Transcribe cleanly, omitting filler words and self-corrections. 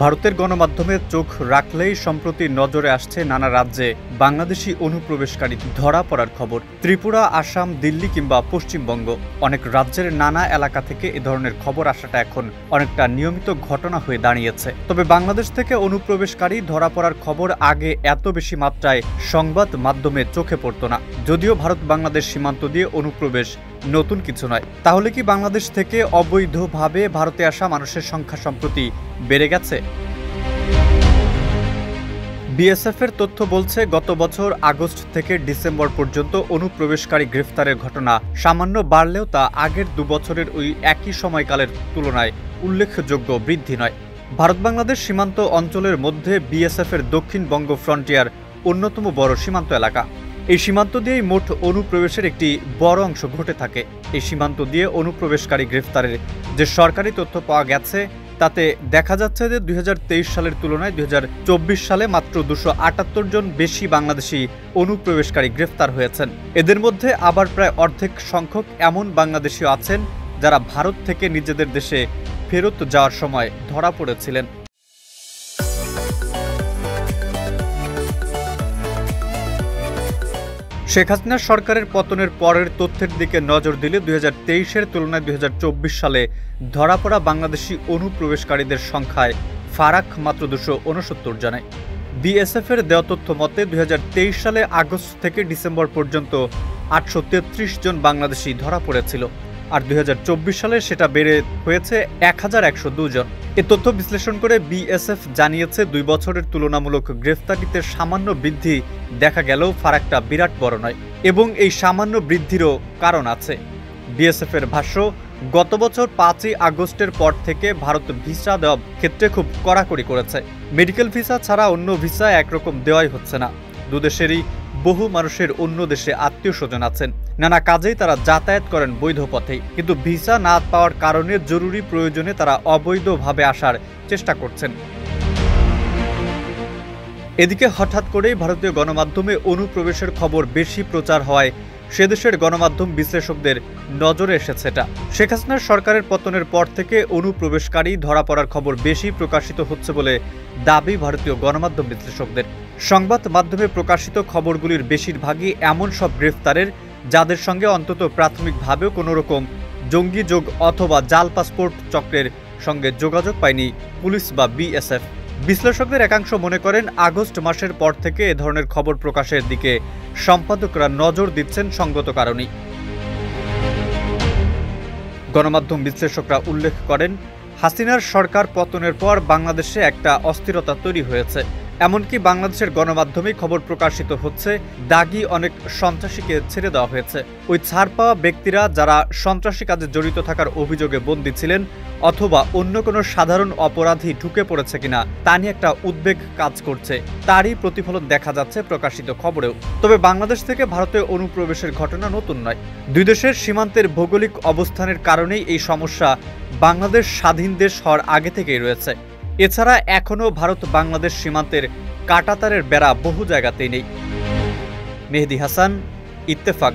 ভারতের গণমাধ্যমে চোখ রাখলেই সম্প্রতি নজরে আসছে নানা রাজ্যে বাংলাদেশি অনুপ্রবেশকারী ধরা পড়ার খবর। ত্রিপুরা, আসাম, দিল্লি কিংবা পশ্চিমবঙ্গ অনেক রাজ্যের নানা এলাকা থেকে এ ধরনের খবর আসাটা এখন অনেকটা নিয়মিত ঘটনা হয়ে দাঁড়িয়েছে। তবে বাংলাদেশ থেকে অনুপ্রবেশকারী ধরা পড়ার খবর আগে এত বেশি মাত্রায় সংবাদ মাধ্যমে চোখে পড়তো না। যদিও ভারত বাংলাদেশ সীমান্ত দিয়ে অনুপ্রবেশ নতুন কিছু নয়, তাহলে কি বাংলাদেশ থেকে অবৈধভাবে ভারতে আসা মানুষের সংখ্যা সম্প্রতি বেড়ে গেছে? বিএসএফের তথ্য বলছে, গত বছর আগস্ট থেকে ডিসেম্বর পর্যন্ত অনুপ্রবেশকারী গ্রেফতারের ঘটনা সামান্য বাড়লেও তা আগের 2 বছরের ওই একই সময়কালের তুলনায় উল্লেখযোগ্য বৃদ্ধি নয়। ভারত বাংলাদেশ সীমান্ত অঞ্চলের মধ্যে বিএসএফের দক্ষিণবঙ্গ ফ্রন্টিয়ার অন্যতম বড় সীমান্ত এলাকা। এই সীমান্ত দিয়েই মোট অনুপ্রবেশের একটি বড় অংশ ঘটে থাকে। এই সীমান্ত দিয়ে অনুপ্রবেশকারী গ্রেফতারের যে সরকারি তথ্য পাওয়া গেছে তাতে দেখা যাচ্ছে যে 2023 সালের তুলনায় 2024 সালে মাত্র 278 জন বেশি বাংলাদেশি অনুপ্রবেশকারী গ্রেফতার হয়েছেন। এদের মধ্যে আবার প্রায় অর্ধেক সংখ্যক এমন বাংলাদেশিও আছেন যারা ভারত থেকে নিজেদের দেশে ফেরত যাওয়ার সময় ধরা পড়েছিলেন। শেখ হাসিনা সরকারের পতনের পরের তথ্যের দিকে নজর দিলে 2023-এর তুলনায় 2024 সালে ধরা পড়া বাংলাদেশি অনুপ্রবেশকারীদের সংখ্যায় ফারাক মাত্র 269 জনে। বিএসএফের দেওয়া তথ্য মতে 2023 সালে আগস্ট থেকে ডিসেম্বর পর্যন্ত 833 জন বাংলাদেশি ধরা পড়েছিল, আর 2024 সালে সেটা বেড়ে হয়েছে 1102 জন। এ তথ্য বিশ্লেষণ করে বিএসএফ জানিয়েছে, 2 বছরের তুলনামূলক গ্রেফতারিতে সামান্য বৃদ্ধি দেখা গেলেও ফারাকটা বিরাট বড় নয়, এবং এই সামান্য বৃদ্ধিরও কারণ আছে। বিএসএফের ভাষ্য, গত বছর 5ই আগস্টের পর থেকে ভারত ভিসা দেওয়ার ক্ষেত্রে খুব কড়াকড়ি করেছে। মেডিকেল ভিসা ছাড়া অন্য ভিসা একরকম দেওয়াই হচ্ছে না। দুদেশেরই বহু মানুষের অন্য দেশে আত্মীয় স্বজন আছেন, নানা কাজেই তারা যাতায়াত করেন বৈধ পথেই, কিন্তু ভিসা না পাওয়ার কারণে জরুরি প্রয়োজনে তারা অবৈধভাবে আসার চেষ্টা করছেন। এদিকে হঠাৎ করেই ভারতীয় গণমাধ্যমে অনুপ্রবেশের খবর বেশি প্রচার হওয়ায় সেদেশের গণমাধ্যম বিশ্লেষকদের নজরে এসেছে এটা। শেখ হাসিনার সরকারের পতনের পর থেকে অনুপ্রবেশকারী ধরা পড়ার খবর বেশি প্রকাশিত হচ্ছে বলে দাবি ভারতীয় গণমাধ্যম বিশ্লেষকদের। সংবাদ মাধ্যমে প্রকাশিত খবরগুলির বেশিরভাগই এমন সব গ্রেফতারের যাদের সঙ্গে অন্তত প্রাথমিকভাবেও কোনো রকম জঙ্গি যোগ অথবা জাল পাসপোর্ট চক্রের সঙ্গে যোগাযোগ পায়নি পুলিশ বা বিএসএফ। বিশ্লেষকদের একাংশ মনে করেন, আগস্ট মাসের পর থেকে এ ধরনের খবর প্রকাশের দিকে সম্পাদকরা নজর দিচ্ছেন সঙ্গত কারণেই। গণমাধ্যম বিশ্লেষকরা উল্লেখ করেন, হাসিনার সরকার পতনের পর বাংলাদেশে একটা অস্থিরতা তৈরি হয়েছে। এমনকি বাংলাদেশের গণমাধ্যমেই খবর প্রকাশিত হচ্ছে, দাগি অনেক সন্ত্রাসীকে ছেড়ে দেওয়া হয়েছে। ওই ছাড় পাওয়া ব্যক্তিরা যারা সন্ত্রাসী কাজে জড়িত থাকার অভিযোগে বন্দী ছিলেন অথবা অন্য কোনো সাধারণ অপরাধী ঢুকে পড়েছে কিনা তা নিয়ে একটা উদ্বেগ কাজ করছে, তারই প্রতিফলন দেখা যাচ্ছে প্রকাশিত খবরেও। তবে বাংলাদেশ থেকে ভারতে অনুপ্রবেশের ঘটনা নতুন নয়। দুই দেশের সীমান্তের ভৌগোলিক অবস্থানের কারণেই এই সমস্যা বাংলাদেশ স্বাধীন দেশ হওয়ার আগে থেকেই রয়েছে। এছাড়া এখনও ভারত বাংলাদেশ সীমান্তের কাঁটাতারের বেড়া বহু জায়গাতেই নেই। মেহেদী হাসান, ইত্তেফাক।